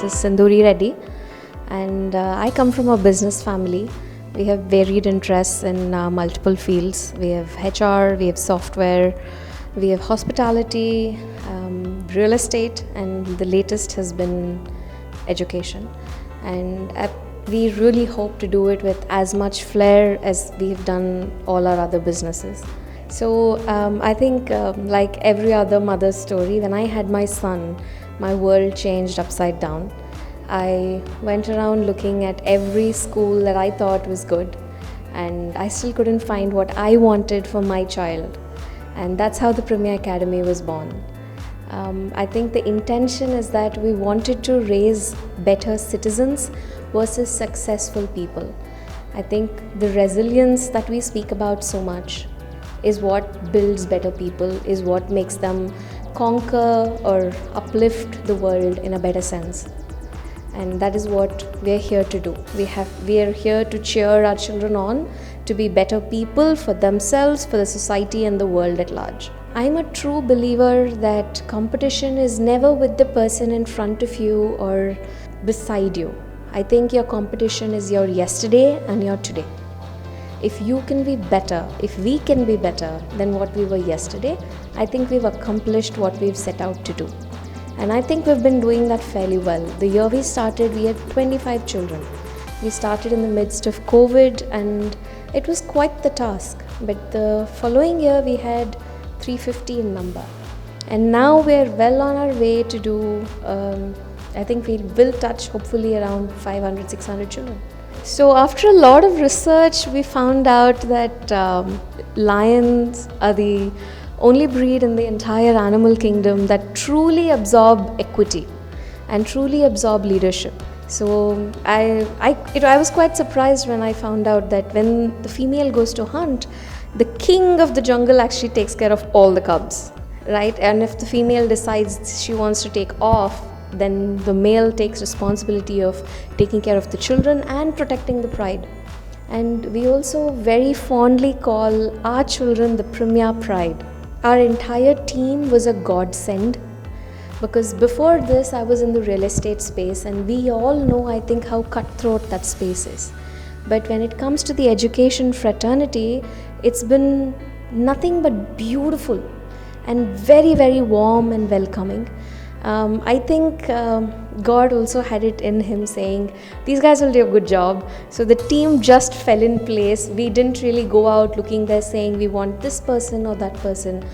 This is Sindhuri Reddy, and I come from a business family. We have varied interests in multiple fields. We have HR, we have software, we have hospitality, real estate, and the latest has been education. And we really hope to do it with as much flair as we have done all our other businesses. So I think like every other mother's story, when I had my son, my world changed upside down. I went around looking at every school that I thought was good, and I still couldn't find what I wanted for my child. And that's how the Premia Academy was born. I think the intention is that we wanted to raise better citizens versus successful people. I think the resilience that we speak about so much is what builds better people, is what makes them conquer or uplift the world in a better sense. And that is what we're here to do. We are here to cheer our children on to be better people for themselves, for the society and the world at large. I'm a true believer that competition is never with the person in front of you or beside you. I think your competition is your yesterday and your today. If you can be better, if we can be better than what we were yesterday, I think we've accomplished what we've set out to do. And I think we've been doing that fairly well. The year we started, we had 25 children. We started in the midst of COVID, and it was quite the task. But the following year, we had 350 in number. And now we're well on our way to do, I think we will touch hopefully around 500, 600 children. So after a lot of research, we found out that lions are the only breed in the entire animal kingdom that truly absorb equity and truly absorb leadership. So I was quite surprised when I found out that when the female goes to hunt, the king of the jungle actually takes care of all the cubs, right? And if the female decides she wants to take off, then the male takes responsibility of taking care of the children and protecting the pride. And we also very fondly call our children the Premia Pride. Our entire team was a godsend, because before this I was in the real estate space, and we all know, I think, how cutthroat that space is. But when it comes to the education fraternity, it's been nothing but beautiful and very, very warm and welcoming. I think God also had it in him saying, these guys will do a good job. So the team just fell in place. We didn't really go out looking there saying we want this person or that person.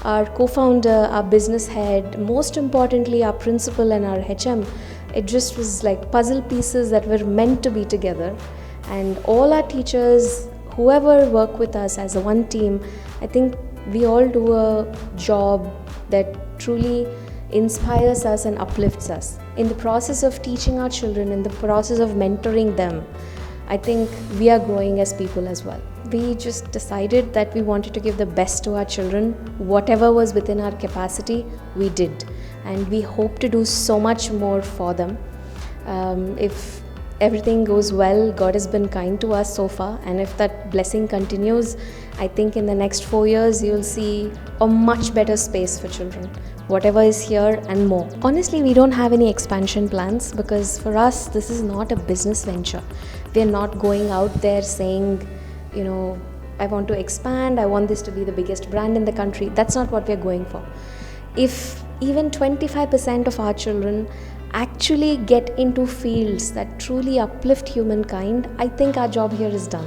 Our co-founder, our business head, most importantly our principal and our HM, it just was like puzzle pieces that were meant to be together. And all our teachers, whoever work with us as a one team, I think we all do a job that truly inspires us and uplifts us. In the process of teaching our children, in the process of mentoring them, I think we are growing as people as well. We just decided that we wanted to give the best to our children. Whatever was within our capacity, we did. And we hope to do so much more for them. If everything goes well, God has been kind to us so far, and if that blessing continues, I think in the next 4 years you'll see a much better space for children, whatever is here and more. Honestly, we don't have any expansion plans, because for us this is not a business venture. We are not going out there saying, you know, I want to expand, I want this to be the biggest brand in the country. That's not what we're going for. If even 25% of our children actually get into fields that truly uplift humankind, I think our job here is done.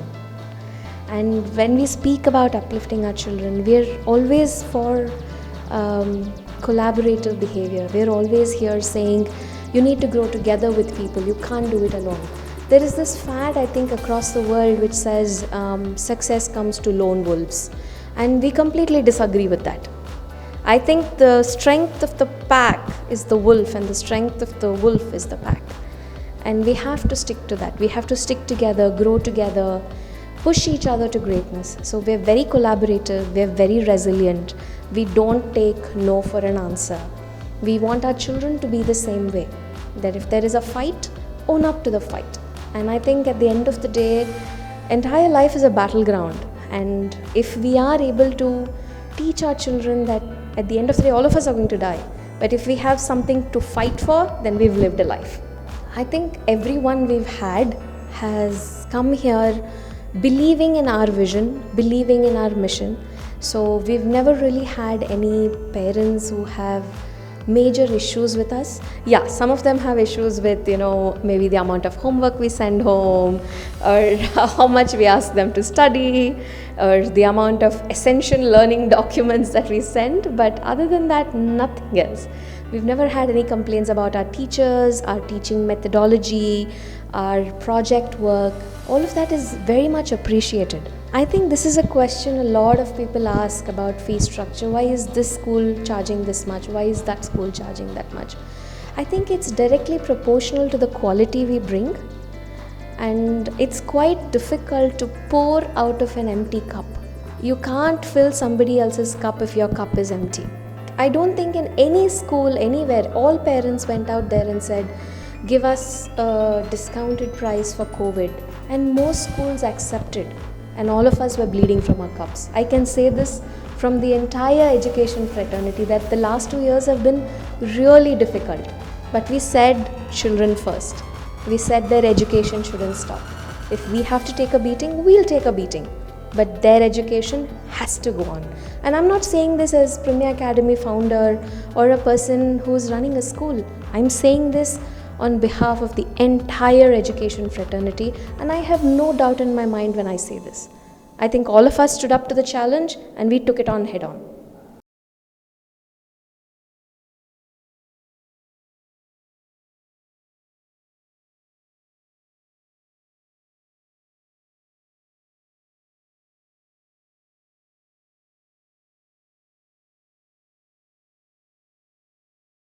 And when we speak about uplifting our children, we're always for collaborative behavior. We're always here saying you need to grow together with people, you can't do it alone. There is this fad, I think, across the world which says success comes to lone wolves, and we completely disagree with that. I think the strength of the pack is the wolf, and the strength of the wolf is the pack. And we have to stick to that. We have to stick together, grow together, push each other to greatness. So we're very collaborative, we're very resilient. We don't take no for an answer. We want our children to be the same way. That if there is a fight, own up to the fight. And I think at the end of the day, entire life is a battleground. And if we are able to teach our children that at the end of the day, all of us are going to die. But if we have something to fight for, then we've lived a life. I think everyone we've had has come here believing in our vision, believing in our mission. So we've never really had any parents who have major issues with us. Yeah, some of them have issues with, maybe the amount of homework we send home, or how much we ask them to study, or the amount of essential learning documents that we send. But other than that, nothing else. We've never had any complaints about our teachers, our teaching methodology, our project work. All of that is very much appreciated. I think this is a question a lot of people ask about fee structure. Why is this school charging this much? Why is that school charging that much? I think it's directly proportional to the quality we bring, and it's quite difficult to pour out of an empty cup. You can't fill somebody else's cup if your cup is empty. I don't think in any school, anywhere, all parents went out there and said, give us a discounted price for COVID. And most schools accepted. And all of us were bleeding from our cups. I can say this from the entire education fraternity that the last 2 years have been really difficult. But we said children first. We said their education shouldn't stop. If we have to take a beating, we'll take a beating. But their education has to go on. And I'm not saying this as Premia Academy founder or a person who's running a school. I'm saying this on behalf of the entire education fraternity, and I have no doubt in my mind when I say this. I think all of us stood up to the challenge and we took it on head on.